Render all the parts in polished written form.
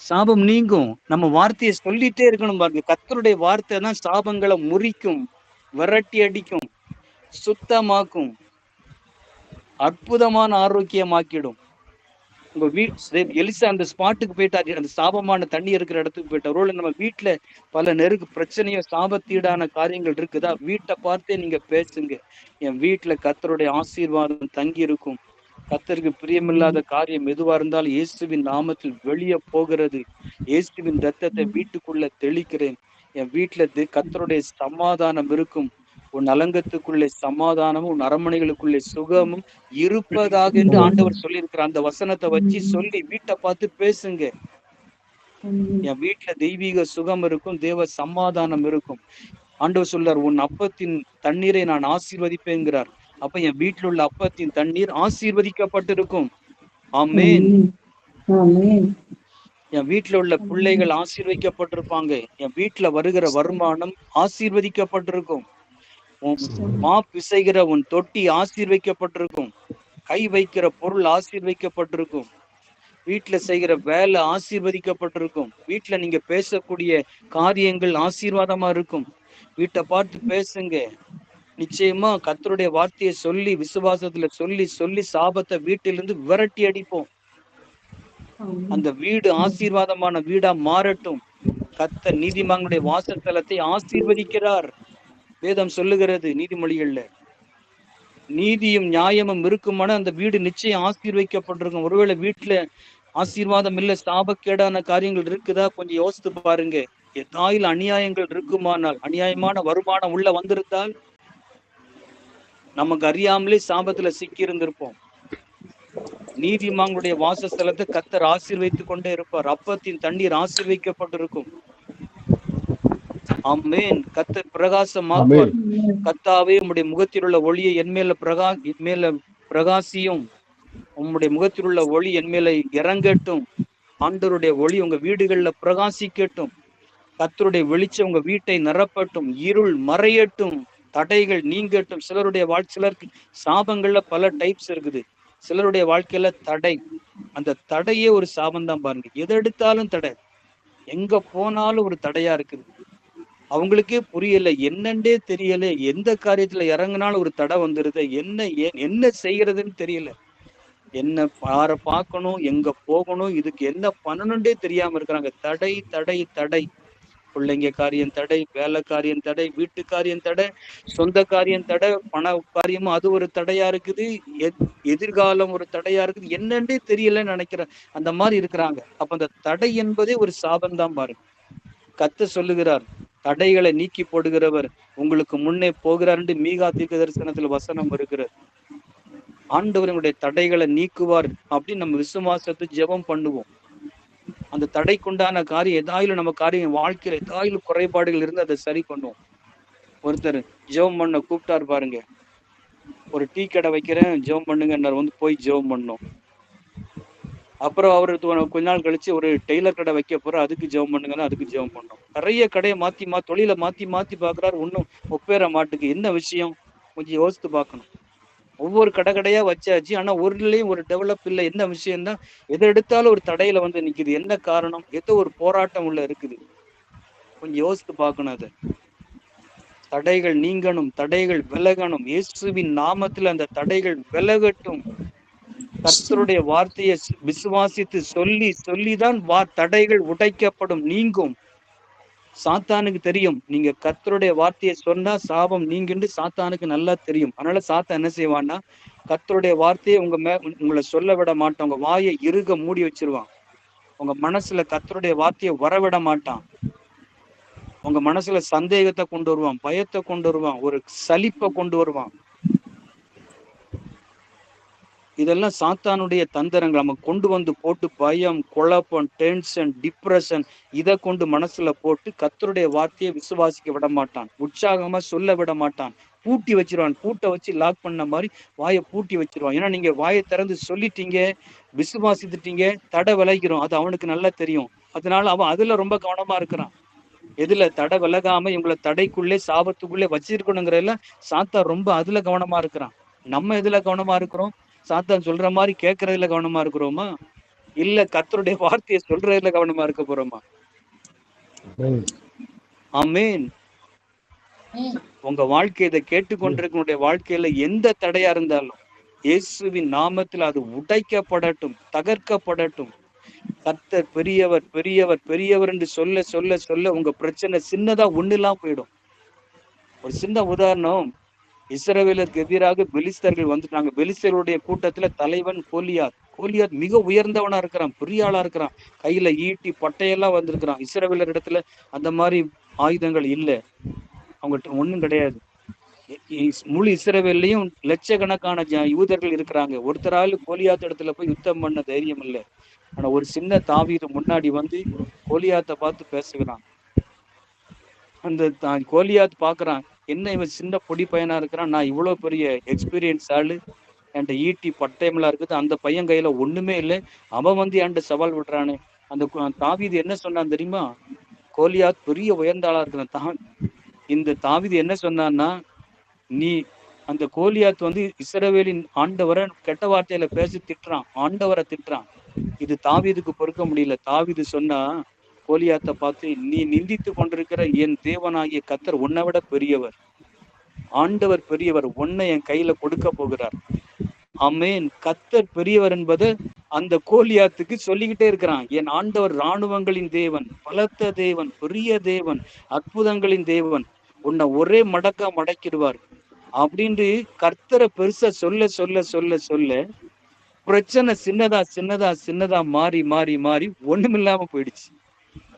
சாபம் நீங்கும். நம்ம வார்த்தையை சொல்லிட்டே இருக்கணும் பாருங்க. கர்த்தருடைய வார்த்தை தான் சாபங்களை முறிக்கும், விரட்டி அடிக்கும், சுத்தமாக்கும், அற்புதமான ஆரோக்கியமாக்கிடும். உங்க எலிசா அந்த ஸ்பாட்டுக்கு போயிட்டாரு, அந்த சாபமான தண்ணி இருக்கிற இடத்துக்கு போயிட்டார். ஒருவேளை நம்ம வீட்டுல பல பிரச்சனையோ சாபத்தீடான காரியங்கள் இருக்குதா, வீட்டை பார்த்தே நீங்க பேசுங்க. என் வீட்டுல கர்த்தருடைய ஆசீர்வாதம் தங்கி இருக்கும். கர்த்தருக்கு பிரியமில்லாத காரியம் எதுவா இருந்தாலும் இயேசுவின் நாமத்தில் வெளியே போகிறது. இயேசுவின் ரத்தத்தை வீட்டுக்குள்ள தெளிக்கிறேன். என் வீட்டுல கர்த்தருடைய சமாதானம் இருக்கும். உன் அலங்கத்துக்குள்ளே சமாதானமும், உன் அரண்மனைகளுக்குள்ளே சுகமும் இருப்பதாக என்று ஆண்டவர் சொல்லியிருக்கிற அந்த வசனத்தை வச்சு சொல்லி வீட்டை பார்த்து பேசுங்க. என் வீட்டுல தெய்வீக சுகம் இருக்கும், தேவ சமாதானம் இருக்கும். ஆண்டவர் சொல்றார், உன் அப்பத்தின் தண்ணீரை நான் ஆசீர்வதிப்பேங்கிறார். அப்ப என் வீட்டில் உள்ள அப்பத்தின் தண்ணீர் ஆசீர்வதிக்கப்பட்டிருக்கும். ஆமென். என் வீட்டுல உள்ள பிள்ளைகள் ஆசீர்வதிக்கப்பட்டிருப்பாங்க. என் வீட்டுல வருகிற வருமானம் ஆசீர்வதிக்கப்பட்டிருக்கும். மா பிசைகிற உன் தொட்டி ஆசீர்வதிக்கப்பட்டிருக்கும். கை வைக்கிற பொருள் ஆசீர்வதிக்கப்பட்டிருக்கும். வீட்டுல செய்கிற வேலை ஆசீர்வதிக்கப்பட்டிருக்கும். வீட்டுல நீங்க பேசக்கூடிய காரியங்கள் ஆசீர்வாதமா இருக்கும். வீட்டை பார்த்து பேசுங்க. நிச்சயமா கர்த்தருடைய வார்த்தையை சொல்லி விசுவாசத்துல சொல்லி சொல்லி சாபத்தை வீட்டிலிருந்து விரட்டி அடிப்போம். அந்த வீடு ஆசீர்வாதமான வீடா மாறட்டும். கர்த்தர் நீதிமான்களுடைய வாசஸ்தலத்தை ஆசீர்வதிக்கிறார். வேதம் சொல்லுகிறது நீதிமொழிகள்ல. நீதியும் நியாயமும் இருக்குமான அந்த வீடு நிச்சயம் ஆசீர்வதிக்கப்பட்டிருக்கும். ஒருவேளை வீட்டுல ஆசீர்வாதம் இல்ல, சாபக்கேடான காரியங்கள் இருக்குதா, கொஞ்சம் யோசித்து பாருங்க. ஏதாயில் அநியாயங்கள் இருக்குமானால், அநியாயமான வருமானம் உள்ள வந்திருந்தால் நமக்கு அறியாமலே சாபத்துல சிக்கி இருந்திருப்போம். நீதிமான்களுடைய வாசஸ்தலத்தை கர்த்தர் ஆசீர்வதித்துக் கொண்டே இருப்பார். அப்பத்தின் தண்ணீர் ஆசீர்வதிக்கப்பட்டிருக்கும். ஆமென். கர்த்தர் பிரகாசமாக்குவார். கர்த்தாவே உம்முடைய முகத்தில் உள்ள ஒளியை என் மேல பிரகாசியும். உம்முடைய முகத்தில் உள்ள ஒளி என் மேல இறங்கட்டும். ஆண்டவருடைய ஒளி உங்க வீடுகள்ல பிரகாசிக்கட்டும். கர்த்தருடைய வெளிச்சம் உங்க வீட்டை நிரப்பட்டும். இருள் மறையட்டும். தடைகள் நீங்கட்டும். சிலருக்கு சாபங்கள்ல பல டைப்ஸ் இருக்குது. சிலருடைய வாழ்க்கையில தடை, அந்த தடையே ஒரு சாபம் தான் பாருங்க. எது எடுத்தாலும் தடை, எங்க போனாலும் ஒரு தடையா இருக்குது. அவங்களுக்கே புரியல, என்னண்டே தெரியல, எந்த காரியத்துல இறங்கினாலும் ஒரு தடை வந்துருது. என்ன செய்யறதுன்னு தெரியல. என்ன யார பார்க்கணும், எங்க போகணும், இதுக்கு என்ன பண்ணணும்ன்றே தெரியாம இருக்கிறாங்க. தடை தடை தடை. பிள்ளைங்க காரியம் தடை, வேலை காரியம் தடை, வீட்டு காரியம் தடை, சொந்த காரியம் தடை, பண காரியமும் அது ஒரு தடையா இருக்குது, எதிர்காலம் ஒரு தடையா இருக்குது. என்னன்றே தெரியலன்னு நினைக்கிறேன். அந்த மாதிரி இருக்கிறாங்க. அப்ப அந்த தடை என்பதே ஒரு சாபம் தான் பாருங்க. கர்த்தர் சொல்லுகிறார், தடைகளை நீக்கி போடுகிறவர் உங்களுக்கு முன்னே போகிறார் என்று மீகா தீர்க்க தரிசனத்துல வசனம் இருக்கிறது. ஆண்டவர்களுடைய தடைகளை நீக்குவார் அப்படின்னு நம்ம விசுவாசத்தை ஜெபம் பண்ணுவோம். அந்த தடைக்குண்டான காரியம் ஏதாயிலும் நம்ம காரியம் வாழ்க்கையில ஏதாயிலும் குறைபாடுகள் இருந்து அதை சரி பண்ணுவோம். ஒருத்தர் ஜெபம் பண்ண கூப்பிட்டாரு பாருங்க. ஒரு டீ கடை வைக்கிறேன், ஜெபம் பண்ணுங்க, வந்து போய் ஜெபம் பண்ணோம். அப்புறம் அவரு கொஞ்ச நாள் கழிச்சு ஒரு டெய்லர் கடை வைக்க போறோம், அதுக்கு ஜெபம் பண்ணுங்கன்னா அதுக்கு ஜெபம் பண்ணோம். நிறைய கடையை தொழிலை மாத்தி பாக்குறாரு, ஒன்னும் ஒப்பேற மாட்டுக்கு. என்ன விஷயம் கொஞ்சம் யோசித்து பார்க்கணும். ஒவ்வொரு கடையா வச்சாச்சு, ஆனா ஒருலயும் ஒரு டெவலப் இல்லை. என்ன விஷயம் தான், எதை எடுத்தாலும் ஒரு தடையில வந்து நிக்குது. என்ன காரணம்? ஏதோ ஒரு போராட்டம் உள்ள இருக்குது. கொஞ்சம் யோசித்து பார்க்கணும். அதை தடைகள் நீங்கணும், தடைகள் விலகணும். இயேசுவின் நாமத்தில் அந்த தடைகள் விலகட்டும். கர்த்தருடைய வார்த்தையை விசுவாசித்து சொல்லிதான் தடைகள் உடைக்கப்படும், நீங்கும். சாத்தானுக்கு தெரியும், நீங்க கர்த்தருடைய வார்த்தையை சொன்னா சாபம் நீங்கிண்டு சாத்தானுக்கு நல்லா தெரியும். அதனால சாத்தான் என்ன செய்வான்னா, கர்த்தருடைய வார்த்தையை உங்களை சொல்ல விட மாட்டான். உங்க வாயை இறுக மூடி வச்சிருவான். உங்க மனசுல கர்த்தருடைய வார்த்தையை வரவிட மாட்டான். உங்க மனசுல சந்தேகத்தை கொண்டு வருவான், பயத்தை கொண்டு வருவான், ஒரு சலிப்பை கொண்டு வருவான். இதெல்லாம் சாத்தானுடைய தந்திரங்கள். நம்ம கொண்டு வந்து போட்டு பயம், குழப்பம், டென்ஷன், டிப்ரெஷன் இதை கொண்டு மனசுல போட்டு கர்த்தருடைய வார்த்தையை விசுவாசிக்க விட மாட்டான். உற்சாகமா சொல்ல விட மாட்டான். பூட்டி வச்சிருவான். பூட்டை வச்சு லாக் பண்ண மாதிரி வாயை பூட்டி வச்சிருவான். ஏன்னா நீங்க வாயை திறந்து சொல்லிட்டீங்க, விசுவாசித்துட்டீங்க, தடை விலகிறோம். அது அவனுக்கு நல்லா தெரியும். அதனால அவன் அதுல ரொம்ப கவனமா இருக்கிறான். எதுல தடை விலகாம இவங்களை தடைக்குள்ளே சாபத்துக்குள்ளே வச்சிருக்கணுங்கிறதுல சாத்தான் ரொம்ப அதுல கவனமா இருக்கிறான். நம்ம எதுல கவனமா இருக்கிறோம்? சாத்தான் சொல்ற மாதிரி கேட்கறதுல கவனமா இருக்கிறோமா? இல்ல கர்த்தருடைய வார்த்தையை சொல்றதுல கவனமா இருக்க போறோமா? ஆமென். உங்க வாழ்க்கை இதை கேட்டுக்கொண்டிருக்கிற வாழ்க்கையில எந்த தடையா இருந்தாலும் இயேசுவின் நாமத்தில் அது உடைக்கப்படட்டும், தகர்க்கப்படட்டும். கர்த்தர் பெரியவர், பெரியவர், பெரியவர் என்று சொல்ல சொல்ல சொல்ல உங்க பிரச்சனை சின்னதா ஒண்ணுலாம் போயிடும். ஒரு சின்ன உதாரணம், இஸ்ரவேலருக்கு எதிராக பெலிஸ்தர்கள் வந்துட்டாங்க. பெலிஸ்தருடைய கூட்டத்துல தலைவன் கோலியாத். கோலியாத் மிக உயர்ந்தவனா இருக்கிறான், பெரிய ஆளா இருக்கிறான். கையில ஈட்டி பட்டையெல்லாம் வந்திருக்கிறான். இஸ்ரவேலர் இடத்துல அந்த மாதிரி ஆயுதங்கள் இல்ல. அவங்கள்ட்ட ஒண்ணும் கிடையாது. முழு இஸ்ரவேல்லயும் லட்சக்கணக்கான யூதர்கள் இருக்கிறாங்க. ஒருத்தரால கோலியாத் இடத்துல போய் யுத்தம் பண்ண தைரியம் இல்ல. ஆனா ஒரு சின்ன தாவீது முன்னாடி வந்து கோலியாத்தை பார்த்து பேசுகிறான். அந்த கோலியாத் பாக்குறான், என்ன இவன் சின்ன பொடி பையனா இருக்கிறான், நான் இவ்வளவு பெரிய எக்ஸ்பீரியன்ஸ் ஆளு, என்கிட்ட ஈட்டி பட்டயமெல்லாம் இருக்குது, அந்த பையன் கையில ஒண்ணுமே இல்லை, அவன் வந்து என்கிட்ட சவால் விடுறானு. அந்த தாவீது என்ன சொன்னான் தெரியுமா? கோலியாத் பெரிய உயர்ந்த ஆளா இருக்கிறான். இந்த தாவீது என்ன சொன்னான்னா, நீ அந்த கோலியாத் வந்து இஸ்ரவேலின் ஆண்டவரை கெட்ட வார்த்தையில பேசி திட்டுறான், ஆண்டவரை திட்டுறான். இது தாவீதுக்கு பொறுக்க முடியல. தாவீது சொன்னா கோலியாத்தை பார்த்து, நீ நிந்தித்து கொண்டிருக்கிற என் தேவனாகிய கர்த்தர் உன்னை விட பெரியவர், ஆண்டவர் பெரியவர், உன்னை என் கையில கொடுக்க போகிறார். ஆமென். கர்த்தர் பெரியவர் என்பது அந்த கோலியாத்துக்கு சொல்லிக்கிட்டே இருக்கிறான். என் ஆண்டவர் இராணுவங்களின் தேவன், பலத்த தேவன், பெரிய தேவன், அற்புதங்களின் தேவன், உன்னை ஒரே மடக்கா மடக்கிடுவார் அப்படின்னு கர்த்தரை பெருசா சொல்ல சொல்ல சொல்ல சொல்ல பிரச்சனை சின்னதா சின்னதா சின்னதா மாறி மாறி மாறி ஒண்ணுமில்லாம போயிடுச்சு.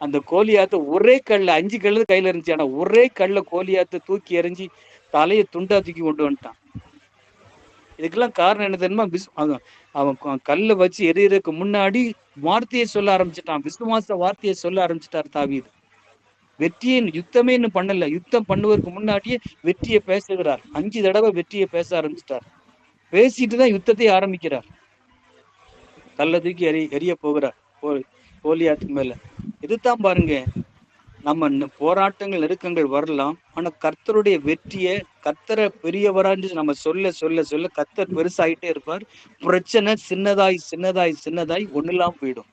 அந்த கோலியாத்த ஒரே கல்ல 5 கல்லு கையில இருந்துச்சு. ஆனா ஒரே கல்ல கோலியாத்த தூக்கி எறிஞ்சி தலையை துண்டா தூக்கி கொண்டு வந்துட்டான். இதுக்கெல்லாம் காரணம் என்ன தெரியுமா? அவன் கல்ல வச்சு எரியறதுக்கு முன்னாடி வார்த்தையை சொல்ல ஆரம்பிச்சுட்டான். விசுவாச வார்த்தையை சொல்ல ஆரம்பிச்சுட்டார் தாவீது. வெற்றியை யுத்தமே இன்னும் பண்ணல. யுத்தம் பண்ணுவதற்கு முன்னாடியே வெற்றியை பேசுகிறார். 5 தடவை வெற்றியை பேச ஆரம்பிச்சிட்டார். பேசிட்டு தான் யுத்தத்தை ஆரம்பிக்கிறார். கல்ல தூக்கி எரிய போகிறார் கோலியாத்துக்கு மேல. இதுதான் பாருங்க, நம்ம போராட்டங்கள் நெருக்கங்கள் வரலாம். ஆனா கர்த்தருடைய வெற்றியை, கர்த்தரை பெரியவரா நம்ம சொல்ல சொல்ல சொல்ல கர்த்தர் பெருசாயிட்டே இருப்பார். பிரச்சனை சின்னதாய் சின்னதாய் சின்னதாய் ஒண்ணுலாம் போயிடும்.